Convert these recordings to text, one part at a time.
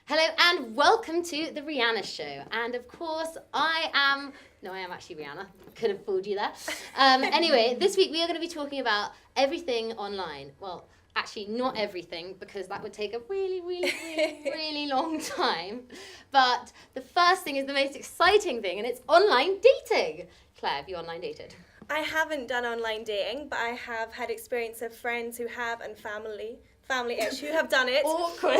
Hello and welcome to the Rhianna Show. And of course, I am actually Rhianna. Could have fooled you there. Anyway, this week we are going to be talking about everything online. Well, actually not everything, because that would take a really long time. But the first thing is the most exciting thing, and it's online dating. Claire, have you online dated? I haven't done online dating, but I have had experience of friends who have and family-ish who have done it. Awkward.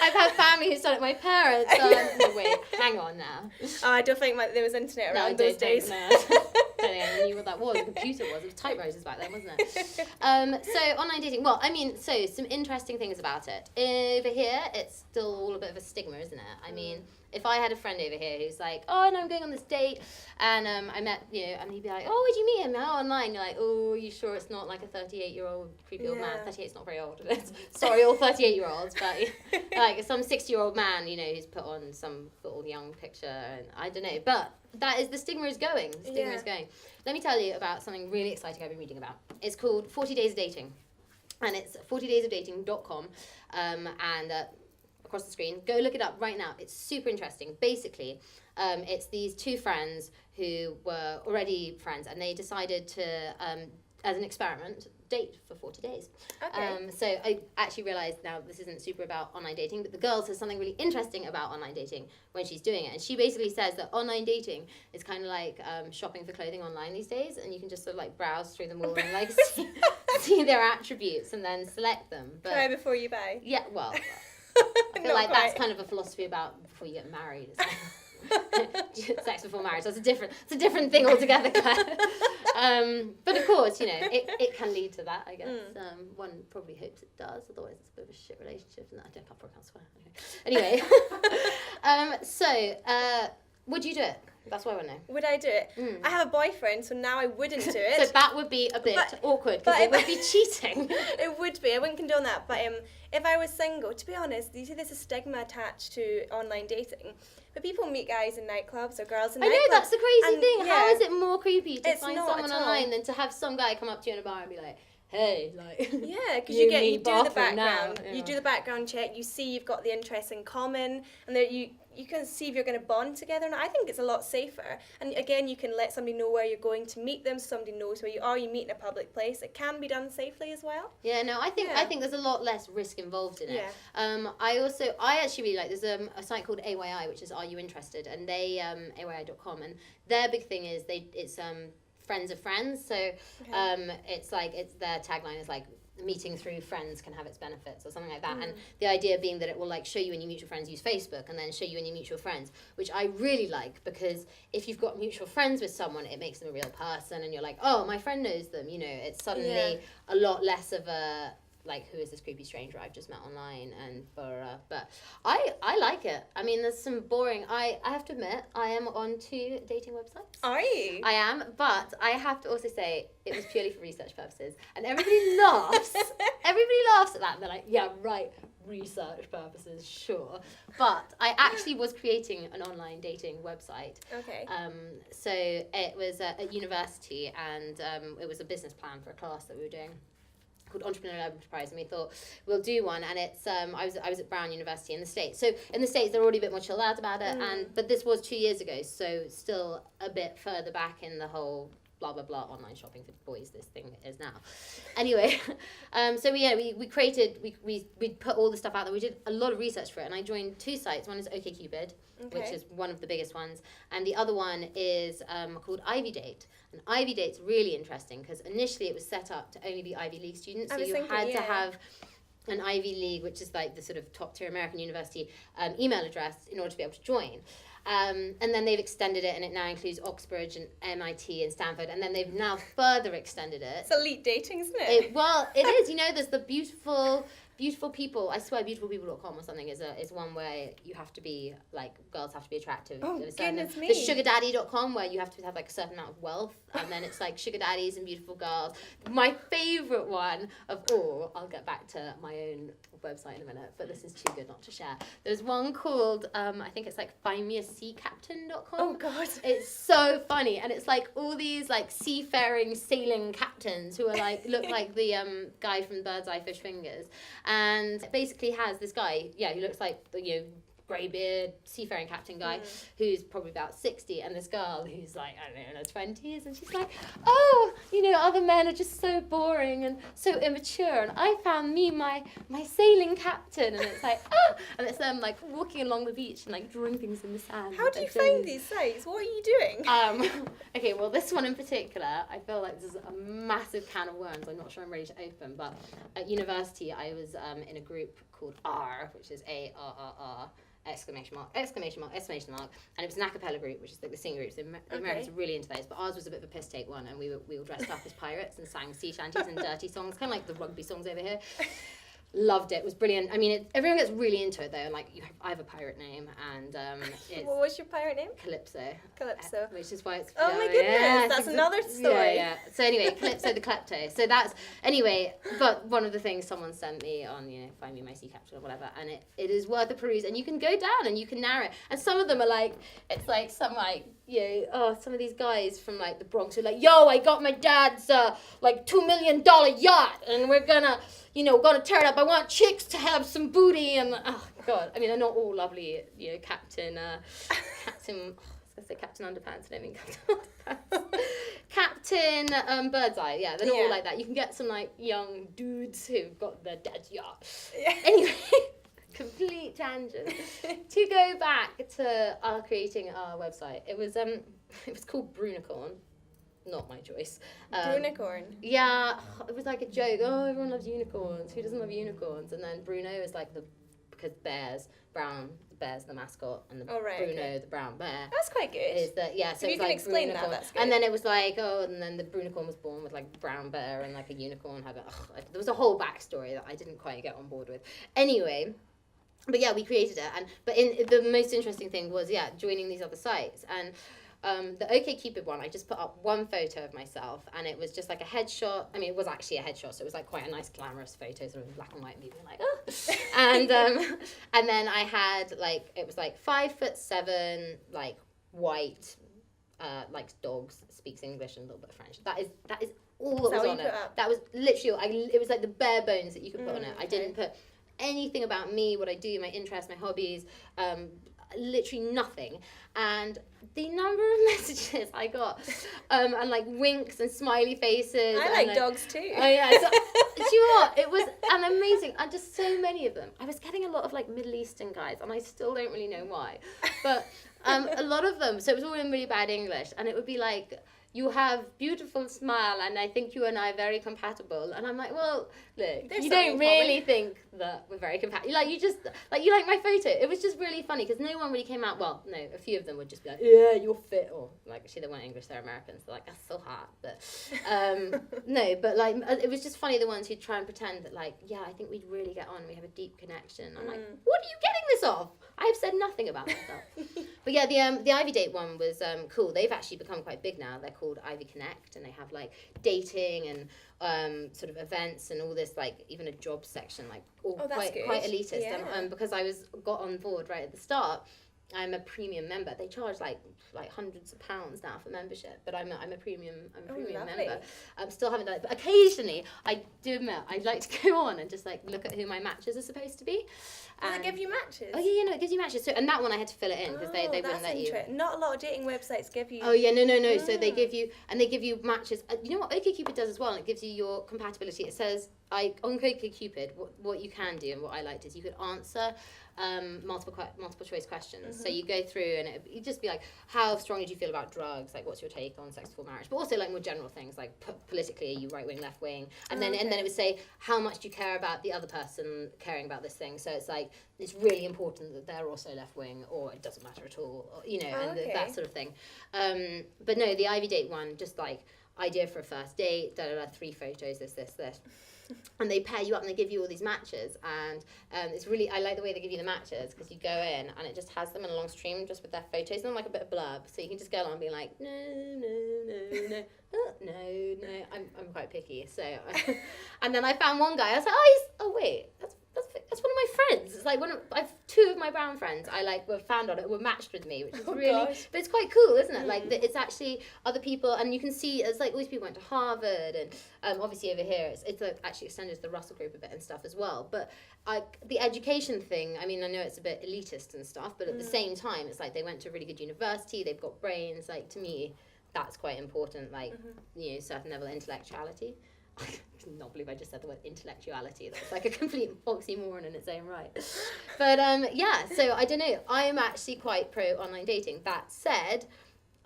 I've had family who's done it. My parents. No, wait, hang on now. Oh, I don't think there was internet around those days. No, I don't think I knew what that was. A computer was. It was typewriters back then, wasn't it? So online dating. Well, I mean, so some interesting things about it. Over here, it's still all a bit of a stigma, isn't it? I mean, if I had a friend over here who's like, oh, no, I'm going on this date, and I met, and he'd be like, oh, where'd you meet him? Oh, online. You're like, oh, are you sure it's not like a 38-year-old creepy old man? 38's not very old. Sorry, all 38-year-olds, but like some 60-year-old man, who's put on some little young picture, and I don't know. But that is, the stigma is going. The stigma is going. Let me tell you about something really exciting I've been reading about. It's called 40 Days of Dating, and it's 40daysofdating.com, and across the screen. Go look it up right now. It's super interesting. Basically, it's these two friends who were already friends, and they decided to, as an experiment, date for 40 days. Okay. So I actually realised now this isn't super about online dating, but the girl says something really interesting about online dating when she's doing it. And she basically says that online dating is kind of like shopping for clothing online these days, and you can just sort of like browse through them all and like see their attributes and then select them. But try before you buy. Yeah, well, I feel like that's kind of a philosophy about before you get married. Sex before marriage. That's it's a different thing altogether, Claire. But of course, it can lead to that, I guess. One probably hopes it does, otherwise it's a bit of a shit relationship, and I can't swear. Okay. Anyway, would you do it? That's what I want to know. Would I do it? I have a boyfriend, so now I wouldn't do it. So that would be a bit awkward, because it would be cheating. It would be. I wouldn't condone that. But if I was single, to be honest, you see there's a stigma attached to online dating. But people meet guys in nightclubs or girls in nightclubs. I know, that's the crazy thing. Yeah. How is it more creepy to It's find not someone at all. online than to have some guy come up to you in a bar and be like, hey, like... Yeah, because you you do the bathroom background. now. You do the background check. You see you've got the interests in common, and that you can see if you're going to bond together. And I think it's a lot safer. And again, you can let somebody know where you're going to meet them. So somebody knows where you are. You meet in a public place. It can be done safely as well. Yeah, no, I think there's a lot less risk involved in it. Yeah. I actually really like, there's a site called AYI, which is Are You Interested? And they, AYI.com, and their big thing is it's friends of friends. So it's their tagline is like, meeting through friends can have its benefits or something like that. And the idea being that it will like show you any mutual friends use Facebook and then show you any mutual friends, which I really like, because if you've got mutual friends with someone, it makes them a real person, and you're like, oh, my friend knows them, it's suddenly a lot less of a like, who is this creepy stranger I've just met online, and but I like it. I mean, there's some boring, I have to admit, I am on 2 dating websites. Are you? I am, but I have to also say it was purely for research purposes, and everybody laughs. Everybody laughs at that, and they're like, yeah, right, research purposes, sure. But I actually was creating an online dating website. Okay. So it was at university, and it was a business plan for a class that we were doing called Entrepreneurial Enterprise, and we thought we'll do one. And it's I was at Brown University in the States. So in the States they're already a bit more chilled out about it, but this was 2 years ago, so still a bit further back in the whole blah blah blah online shopping for boys this thing is now. Anyway, so we created, we put all the stuff out there. We did a lot of research for it, and I joined 2 sites. One is OkCupid, which is one of the biggest ones, and the other one is called Ivy Date. And Ivy Date's really interesting because initially it was set up to only be Ivy League students, so you had to have an Ivy League, which is like the sort of top tier American university email address in order to be able to join. And then they've extended it, and it now includes Oxbridge and MIT and Stanford, and then they've now further extended it. It's elite dating, isn't it? Well, it is. There's the beautiful people. I swear, beautifulpeople.com or something is one where you have to be like, girls have to be attractive. Oh, goodness me. There's sugardaddy.com where you have to have like a certain amount of wealth, and then it's like sugar daddies and beautiful girls. My favourite one of all, I'll get back to my own website in a minute, but this is too good not to share. There's one called, I think it's like findmeaseacaptain.com. Oh, God. It's so funny, and it's like all these like seafaring, sailing captains who are like, look like the guy from Bird's Eye Fish Fingers. and basically has this guy, who looks like grey beard seafaring captain guy who's probably about 60, and this girl who's like, I don't know, in her 20s, and she's like, oh, other men are just so boring and so immature, and I found me my sailing captain, and it's like, oh, and it's them like walking along the beach and like drawing things in the sand. How do you find these sites? What are you doing? Okay, well, this one in particular, I feel like this is a massive can of worms. I'm not sure I'm ready to open, but at university I was in a group called R, which is ARRR. Exclamation mark, exclamation mark, exclamation mark, and it was an a cappella group, which is like the singing groups. The Americans are really into those, but ours was a bit of a piss take one, and we were dressed up as pirates and sang sea shanties and dirty songs, kind of like the rugby songs over here. Loved it. It was brilliant. I mean, everyone gets really into it though. Like, I have a pirate name, and it's what was your pirate name? Calypso. Calypso. Which is why it's. Oh my goodness, that's another story. Yeah. So anyway, Calypso the Klepto. So that's anyway. But one of the things someone sent me on, find me my sea captain or whatever, and it is worth a peruse. And you can go down and you can narrow it. And some of them are like, it's like some like. Some of these guys from like the Bronx are like, yo, I got my dad's like $2 million yacht, and we're gonna tear it up. I want chicks to have some booty, and oh god, I mean, they're not all lovely, Captain. I was gonna say Captain Underpants. I don't mean Captain Underpants. Captain Birdseye. Yeah, they're not all like that. You can get some like young dudes who've got their dad's yacht. Yeah. Anyway. Complete tangent. To go back to creating our website, it was called Brunicorn, not my choice. Brunicorn. Yeah, it was like a joke. Oh, everyone loves unicorns. Who doesn't love unicorns? And then Bruno is like because bears, the bear's the mascot, and Bruno, the brown bear. That's quite good. Is that so if you can like explain Brunicorn. that, that's good. And then it was like, and then the Brunicorn was born with like brown bear, and like a unicorn had there was a whole backstory that I didn't quite get on board with. Anyway. But yeah, we created it, but the most interesting thing was joining these other sites, and the OkCupid one, I just put up one photo of myself, and it was just like a headshot. I mean, it was actually a headshot, so it was like quite a nice glamorous photo, sort of black and white, moving like and then I had it was like 5'7", like white, likes dogs, speaks English and a little bit of French. That is all that was on it. That was literally it was like the bare bones that you could put on it. I didn't put anything about me, what I do, my interests, my hobbies, literally nothing. And the number of messages I got, and like winks and smiley faces. I like dogs too. Oh yeah, so, do you know what? It was amazing, and just so many of them. I was getting a lot of like Middle Eastern guys, and I still don't really know why, but a lot of them. So it was all in really bad English, and it would be like, you have beautiful smile, and I think you and I are very compatible. And I'm like, well, look, you don't really think that we're very compatible. Like, you like my photo. It was just really funny because no one really came out. Well, no, a few of them would just be like, yeah, you're fit, or like, actually they weren't English, they're Americans. They're like, that's so hot. But no, but like, it was just funny the ones who'd try and pretend that like, yeah, I think we'd really get on. We have a deep connection. I'm like, what are you getting this off? I've said nothing about myself. But yeah, the Ivy Date one was cool. They've actually become quite big now. They're called Ivy Connect, and they have like dating and sort of events and all this, like even a job section, like all quite elitist. Yeah. Because I got on board right at the start, I'm a premium member. They charge like hundreds of pounds now for membership, but I'm a premium member. I'm still haven't done it, but occasionally I do admit I'd like to go on and just like look at who my matches are supposed to be. Does it give you matches? Oh yeah, no, it gives you matches. So, and that one I had to fill it in because they wouldn't let you. Not a lot of dating websites give you. Oh yeah, no. So they give you matches. You know what OkCupid does as well, and it gives you your compatibility. It says on OkCupid what you can do and what I liked is you could answer multiple choice questions. So you go through and it'd just be like, how strongly do you feel about drugs? Like, what's your take on sex before marriage? But also like more general things like politically, are you right wing, left wing? And then it would say, how much do you care about the other person caring about this thing? So it's like, it's really important that they're also left wing, or it doesn't matter at all, or, that sort of thing. But no, the Ivy Date one, just like idea for a first date, 3 photos, this. And they pair you up and they give you all these matches, and it's really, I like the way they give you the matches because you go in and it just has them in a long stream just with their photos and like a bit of blurb, so you can just go along and be like, no, I'm quite picky, so and then I found one guy, I was like, wait, that's that's one of my friends. It's like I've two of my brown friends I like were found on it, were matched with me, which is really, gosh. but it's quite cool, isn't it? Like that it's actually other people, and you can see it's like all these people went to Harvard, and obviously over here it's like actually extended to the Russell Group a bit and stuff as well. But the education thing, I mean, I know it's a bit elitist and stuff, but at the same time, it's like they went to a really good university, they've got brains. Like to me, that's quite important. Like you know, certain level of intellectuality. I cannot believe I just said the word intellectuality. That's like a complete oxymoron in its own right. But yeah, so I don't know. I am actually quite pro online dating. That said,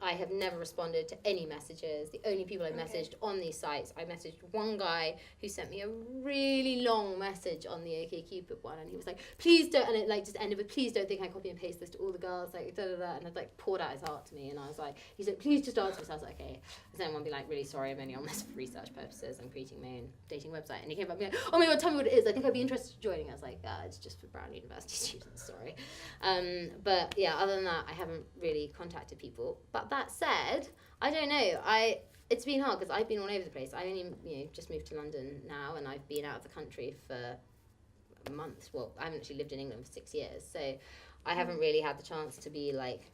I have never responded to any messages. The only people I messaged on these sites, I messaged one guy who sent me a really long message on the OkCupid one, and he was like, please don't, and it like just ended with, please don't think I copy and paste this to all the girls, like da da da, and it like poured out his heart to me, and I was like, he's like, please just answer me. So I was like, okay. And then one be like, really sorry, I'm only on this for research purposes, I'm creating my own dating website. And he came up and be like, oh my god, tell me what it is, I think I'd be interested in joining. I was like, it's just for Brown University students, sorry. But yeah, other than that, I haven't really contacted people. But that said, I don't know. It's been hard because I've been all over the place. I only just moved to London now, and I've been out of the country for a month. Well, I haven't actually lived in England for 6 years, so I haven't really had the chance to be like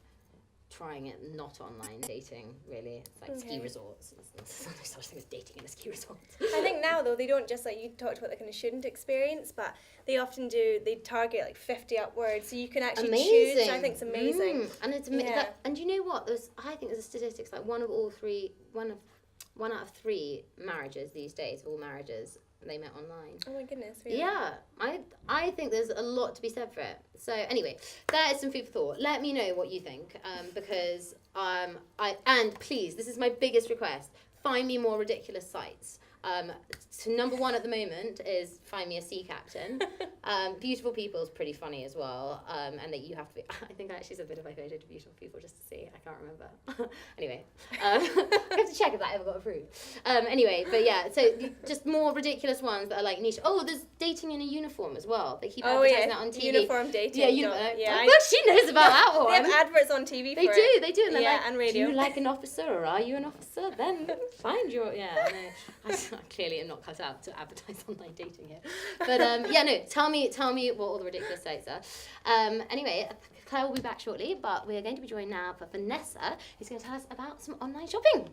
trying it not online dating, really. It's like ski resorts. There's no such thing as dating in a ski resort. I think now though, they don't just like, you talked about the kind of student experience, but they often they target like 50 upwards, so you can actually choose, which I think is amazing. And it's and you know what? I think there's a statistics like one out of three marriages these days, all marriages, they met online. Oh my goodness, really? Yeah, I think there's a lot to be said for it. So anyway, that is some food for thought. Let me know what you think, because and please, this is my biggest request, find me more ridiculous sites. So number one at the moment is find me a sea captain. Beautiful people is pretty funny as well, and that you have to be. I think I actually said a bit of my photo to beautiful people just to see. I can't remember. Anyway, I have to check if that ever got approved. Anyway, but yeah, so just more ridiculous ones that are like niche. Oh, there's dating in a uniform as well. They keep advertising that on TV. Uniform dating. Yeah, well, she knows about that one. They have adverts on TV. They do, and they're like, and radio. do you like an officer or are you an officer? Then find your I clearly am not cut out to advertise online dating here. But yeah, no, tell me what all the ridiculous sites are. Anyway, Claire will be back shortly, but we are going to be joined now by Vanessa, who's going to tell us about some online shopping.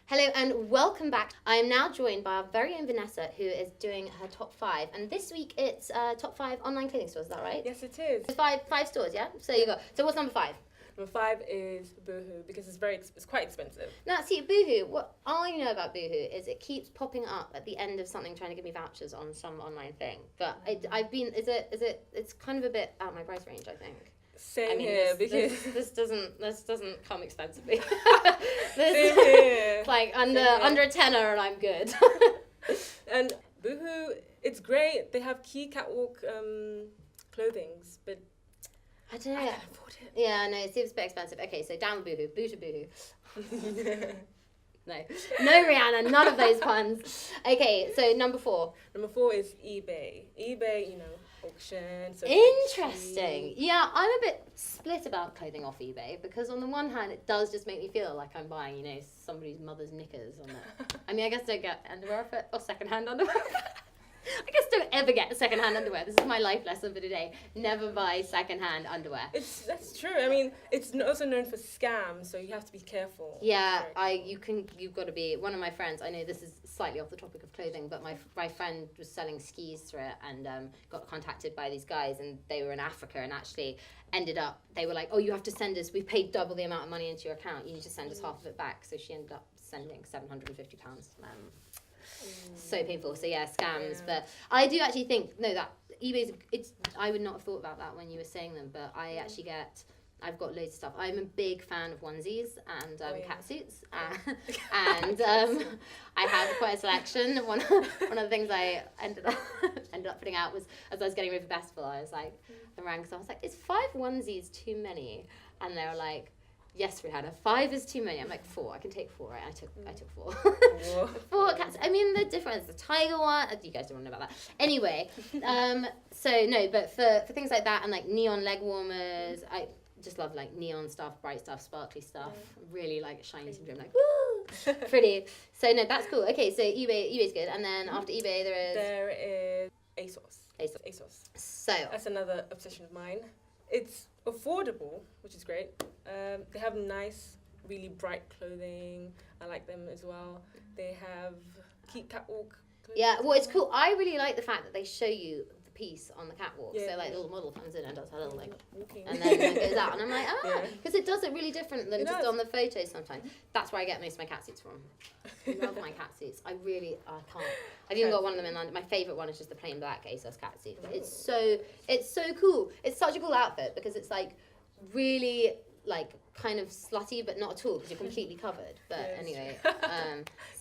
Hello and welcome back. I am now joined by our very own Vanessa, who is doing her top 5. And this week it's top 5 online clothing stores, is that right? Yes, it is. Five stores, yeah? So you got. So what's number 5? Number 5 is Boohoo because it's quite expensive. Now, see, Boohoo, what I know about Boohoo is it keeps popping up at the end of something trying to give me vouchers on some online thing. But it's kind of a bit out of my price range, I think. Same here, because this doesn't come expensively. Same here. It's like under a tenner and I'm good. And Boohoo, it's great. They have key catwalk clothings, but I don't know. I can't afford it. Yeah, no, it seems a bit expensive. Okay, so down Boohoo, boo to Boohoo. No, Rhianna, none of those puns. Okay, so number 4. Number 4 is eBay. eBay, auction. So Interesting. Yeah, I'm a bit split about clothing off eBay because on the one hand, it does just make me feel like I'm buying, somebody's mother's knickers on it. I mean, I guess don't get underwear off it or secondhand underwear. I guess don't ever get secondhand underwear. This is my life lesson for today. Never buy secondhand underwear. That's true. I mean, it's also known for scams, so you have to be careful. Yeah, you've got to be. One of my friends, I know this is slightly off the topic of clothing, but my friend was selling skis through it and got contacted by these guys, and they were in Africa and actually ended up, they were like, oh, you have to send us, we paid double the amount of money into your account, you need to send us half of it back. So she ended up sending £750. So painful. So yeah, scams. Yeah. But I do actually think that eBay's. I would not have thought about that when you were saying them, but I've got loads of stuff. I'm a big fan of onesies and catsuits, and I have quite a selection. One of the things I ended up putting out was as I was getting ready for festival, I was like, I rang because I was like, is 5 onesies too many? And they were like, yes, Rhianna, 5 is too many. I'm like, 4. I can take 4, right? I took 4. 4 cats. I mean, the difference. The tiger one. You guys don't want to know about that. Anyway, so no, but for things like that and like neon leg warmers, I just love like neon stuff, bright stuff, sparkly stuff. Really like shiny syndrome, like woo, pretty. So no, that's cool. Okay, so eBay's good, and then after eBay there is ASOS. So that's another obsession of mine. It's affordable, which is great. They have nice, really bright clothing. I like them as well. They have catwalk clothing. Yeah, well, it's cool. I really like the fact that they show you the piece on the catwalk. Yeah, so like the little model comes in and does her little like walking, and then goes out, and I'm like, because it does it really different than just on the photos sometimes. That's where I get most of my catsuits from. I love my catsuits. I can't. I've even got one of them in London. My favourite one is just the plain black ASOS catsuit. It's so cool. It's such a cool outfit because it's like really like kind of slutty, but not at all because you're completely covered. But anyway,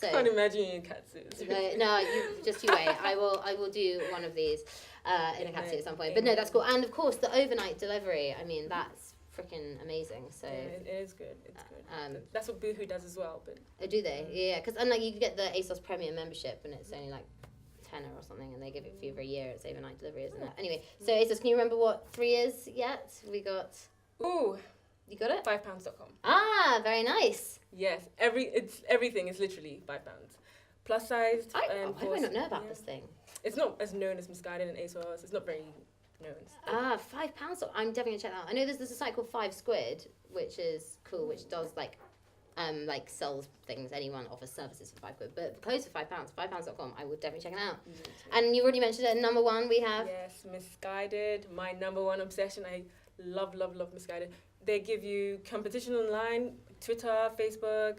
so can't imagine you in catsuits. No, you wait. I will do one of these in a catsuit at some point. But no, that's cool. And of course, the overnight delivery. I mean, that's freaking amazing. So it is good. It's good. That's what Boohoo does as well. But do they? Yeah, because and like you can get the ASOS Premium membership, and it's only like £10 or something, and they give it for you for a year. It's overnight delivery, isn't it? Anyway, so ASOS, can you remember what 3 is yet? We got. Ooh. You got it? £5.com. Ah, very nice. Yes, everything is literally £5. Plus sized. I don't know about this thing. It's not as known as Misguided and ASOS. It's not very known. £5. I'm definitely gonna check that out. I know there's a site called 5 Squid, which is cool, which does like sells things. Anyone offers services for £5. But clothes for £5. £5.com. I would definitely check it out. And you already mentioned it. Number 1, we have. Yes, Misguided. My number 1 obsession. I love Misguided. They give you competition online, Twitter, Facebook.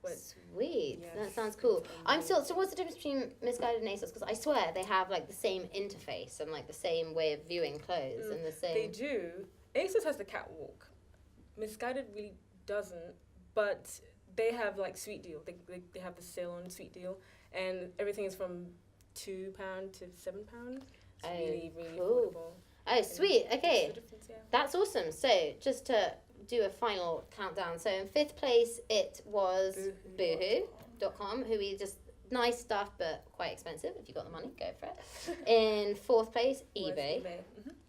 Sweet. Yes. That sounds cool. So what's the difference between Misguided and ASOS? Because I swear they have like the same interface and like the same way of viewing clothes and the same. They do. ASOS has the catwalk. Misguided really doesn't, but they have like sweet deal. They have the sale on sweet deal, and everything is from £2 to £7. It's really cool. affordable. Oh, sweet. Okay. That's awesome. So, just to do a final countdown. So, in 5th place, it was Boohoo.com, who we just, nice stuff, but quite expensive. If you got the money, go for it. In 4th place, eBay.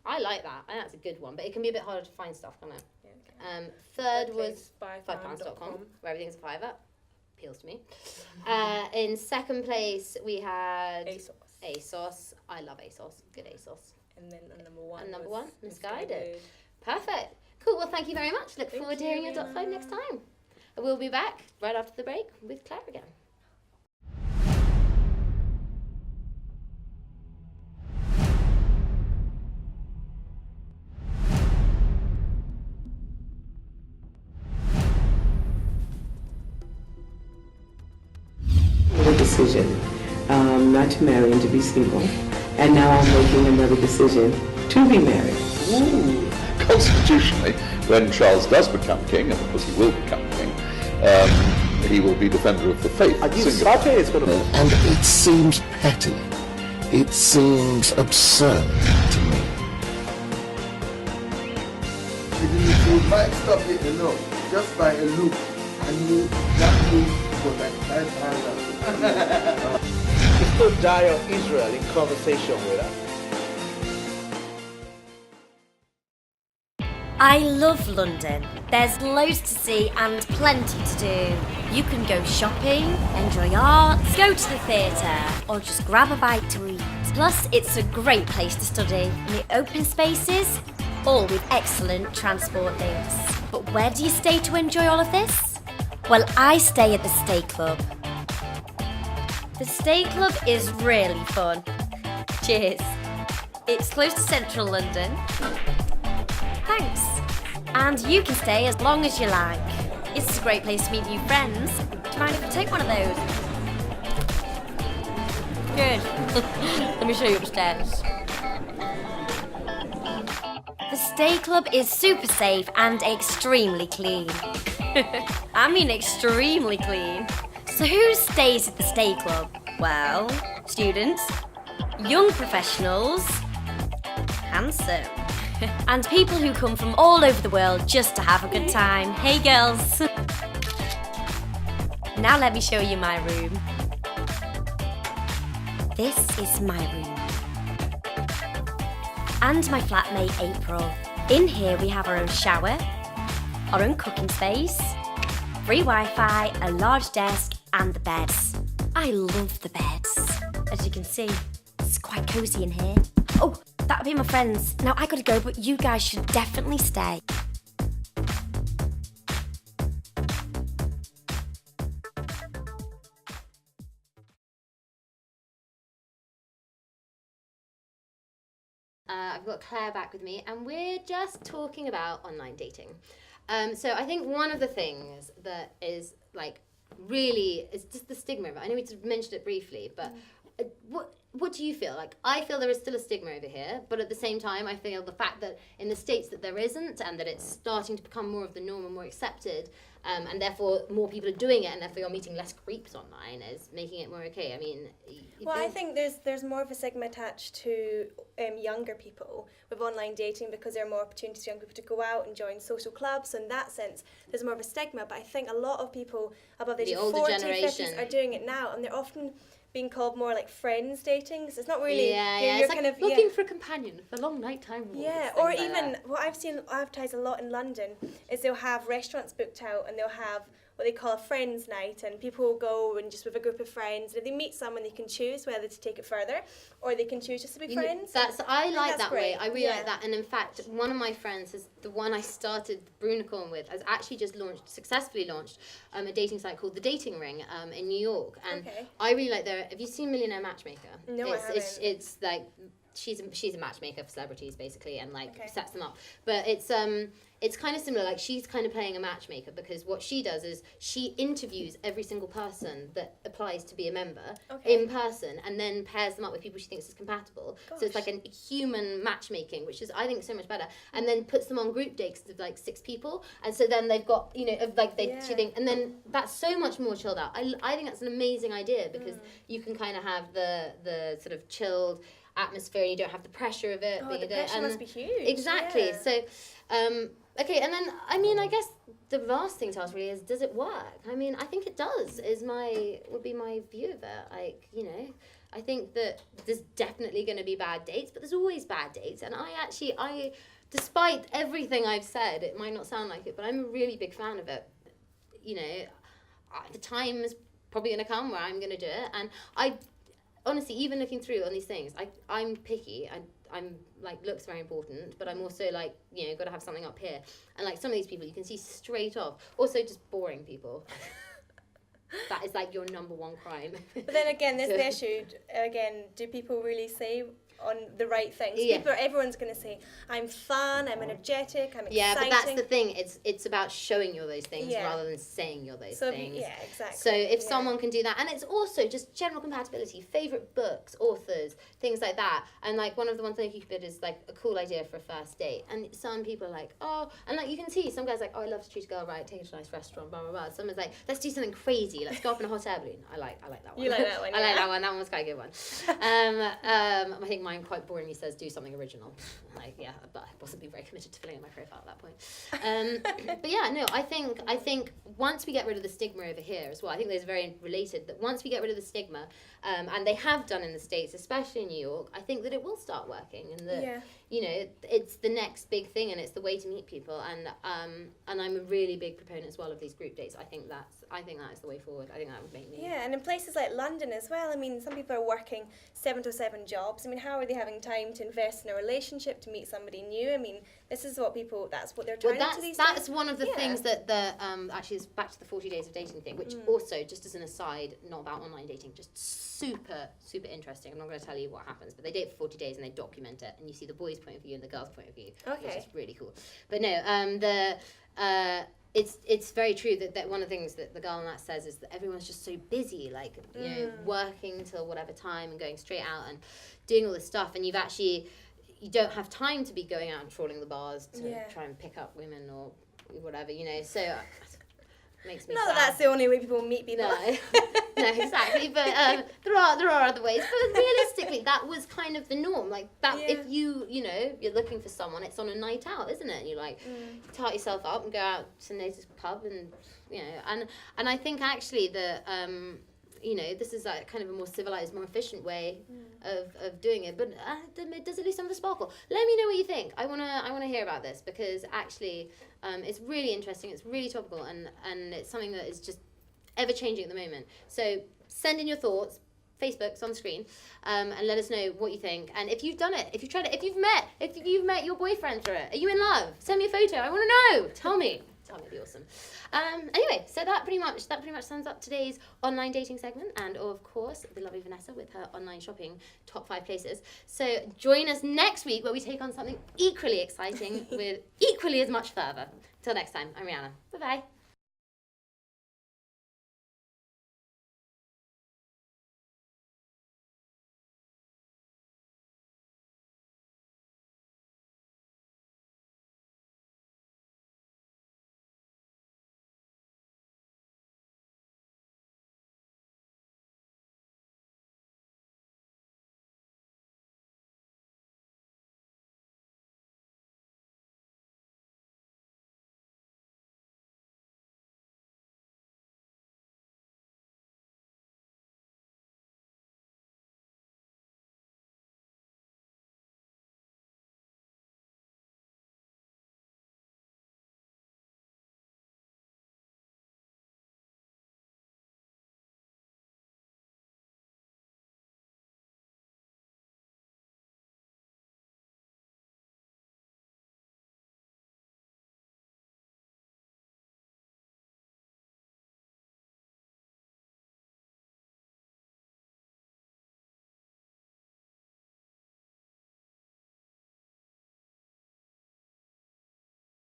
I like that. I think that's a good one, but it can be a bit harder to find stuff, can't it? Yeah, okay. 3rd was £5.com, where everything's a £5. Appeals to me. In 2nd place, we had ASOS. I love ASOS. Good ASOS. And then number 1. And number 1, Misguided. Perfect. Cool. Well, thank you very much. Look forward to hearing your top 5 next time. We'll be back right after the break with Claire again. A decision not to marry and to be single, and now I'm making another decision to be married. Ooh. Constitutionally, when Charles does become king, and of course he will become king, he will be defender of the faith. And it seems petty. It seems absurd to me. You might stop it, just by a look. And that look was like 5 hours. He stood Dio Israel in conversation with us. I love London. There's loads to see and plenty to do. You can go shopping, enjoy art, go to the theatre, or just grab a bite to eat. Plus, it's a great place to study. And the open spaces, all with excellent transport links. But where do you stay to enjoy all of this? Well, I stay at the Stay Club. The Stay Club is really fun. Cheers. It's close to central London. Thanks. And you can stay as long as you like. It's a great place to meet new friends. Do you mind if I take one of those? Good. Let me show you upstairs. The Stay Club is super safe and extremely clean. I mean extremely clean. So who stays at the Stay Club? Well, students, young professionals, handsome, and people who come from all over the world just to have a good time. Hey girls! Now let me show you my room. This is my room. And my flatmate April. In here we have our own shower, our own cooking space, free Wi-Fi, a large desk and the beds. I love the beds. As you can see, it's quite cosy in here. Oh, that'll be my friends. Now I gotta go, but you guys should definitely stay. I've got Claire back with me, and we're just talking about online dating. So I think one of the things that is like really is just the stigma of it. I know we just mentioned it briefly, but what do you feel? Like, I feel there is still a stigma over here, but at the same time, I feel the fact that in the States that there isn't, and that it's starting to become more of the norm and more accepted, and therefore more people are doing it, and therefore you're meeting less creeps online, is making it more okay. I mean, I think there's more of a stigma attached to younger people with online dating because there are more opportunities for young people to go out and join social clubs. So in that sense, there's more of a stigma. But I think a lot of people above the age of 40, 50s are doing it now, and they're often being called more like friends dating. So it's not really you're it's kind like of looking for a companion for long nighttime walks. Yeah, or even what I've seen advertised a lot in London is they'll have restaurants booked out and they'll have what they call a friends night, and people will go and just with a group of friends, and if they meet someone they can choose whether to take it further or they can choose just to be friends. I like that great. way. I really like that. And in fact, one of my friends, the one I started Brunicorn with, has actually just successfully launched a dating site called The Dating Ring in New York. And I really like have you seen Millionaire Matchmaker? No, I haven't. It's like she's a matchmaker for celebrities basically, and sets them up. But it's kind of similar. Like, she's kind of playing a matchmaker, because what she does is she interviews every single person that applies to be a member in person, and then pairs them up with people she thinks is compatible. Gosh. So it's like a human matchmaking, which is, I think, so much better. And then puts them on group dates of like 6 people, and so then they've got she think, and then that's so much more chilled out. I think that's an amazing idea, because you can kind of have the sort of chilled atmosphere, and you don't have the pressure of it. The pressure must be huge. Exactly. Yeah. So, okay, and then, I mean, I guess the last thing to ask really is, does it work? I mean, I think it does, would be my view of it. Like, I think that there's definitely going to be bad dates, but there's always bad dates. And I despite everything I've said, it might not sound like it, but I'm a really big fan of it. The time is probably going to come where I'm going to do it. And I, honestly, even looking through on these things, I'm picky. I'm like, looks very important, but I'm also like, got to have something up here. And like, some of these people you can see straight off. Also, just boring people. That is like your number one crime. But then again, there's the issue. Again, do people really say on the right things. Yeah. Everyone's going to say, I'm fun, I'm energetic, I'm exciting. Yeah, but that's the thing. It's about showing you're those things Yeah. rather than saying you're those So if things. yeah, exactly. So if Yeah. someone can do that, and it's also just general compatibility, favorite books, authors, things like that. And like one of the ones on Cupid is like a cool idea for a first date. And some people are like, oh, and like you can see some guys like, oh, I love to treat a girl right, take her to a nice restaurant, blah blah blah. Someone's like, let's do something crazy, let's go up in a hot air balloon. I like that one. You like that one, I like yeah. that one. That one's quite a good one. I think mine quite boringly says do something original. Like yeah, but I wasn't being very committed to filling in my profile at that point. But yeah, no, I think once we get rid of the stigma over here as well, I think there's very related that once we get rid of the stigma, and they have done in the States, especially in New York, I think that it will start working, and that you know it's the next big thing, and it's the way to meet people, and I'm a really big proponent as well of these group dates. I think that is the way forward. I think that would make me And in places like London as well, I mean, some people are working 7 to 7 jobs. I mean, how are they having time to invest in a relationship, to meet somebody new? I mean, this is what that's what they're turning to these days. That's one of the things that the actually is back to the 40 days of dating thing, which also, just as an aside, not about online dating, just super interesting. I'm not going to tell you what happens, but they date for 40 days and they document it, and you see the boys' point of view and the girls' point of view, which is really cool. But no, it's very true that one of the things that the girl on that says is that everyone's just so busy, like you know, working till whatever time and going straight out and doing all this stuff, and you don't have time to be going out and trawling the bars to try and pick up women or whatever, you know. So it makes me Not sad. that that's the only way people meet people. No, exactly. But there are other ways. But realistically, that was kind of the norm. Like that, if you're looking for someone, it's on a night out, isn't it? And you like tart yourself up and go out to the pub, and you know, and I think actually that this is like kind of a more civilized, more efficient way of doing it. But does it lose some of the sparkle? Let me know what you think. I wanna hear about this, because actually it's really interesting. It's really topical, and it's something that is just ever changing at the moment. So send in your thoughts. Facebook's on the screen, and let us know what you think. And if you've done it, if you've tried it, if you've met your boyfriend through it, are you in love? Send me a photo. I want to know. Tell me. It'd be awesome. Anyway, so that pretty much sums up today's online dating segment, and of course the lovely Vanessa with her online shopping top 5 places. So join us next week where we take on something equally exciting with equally as much fervour. Till next time, I'm Rhianna. Bye bye.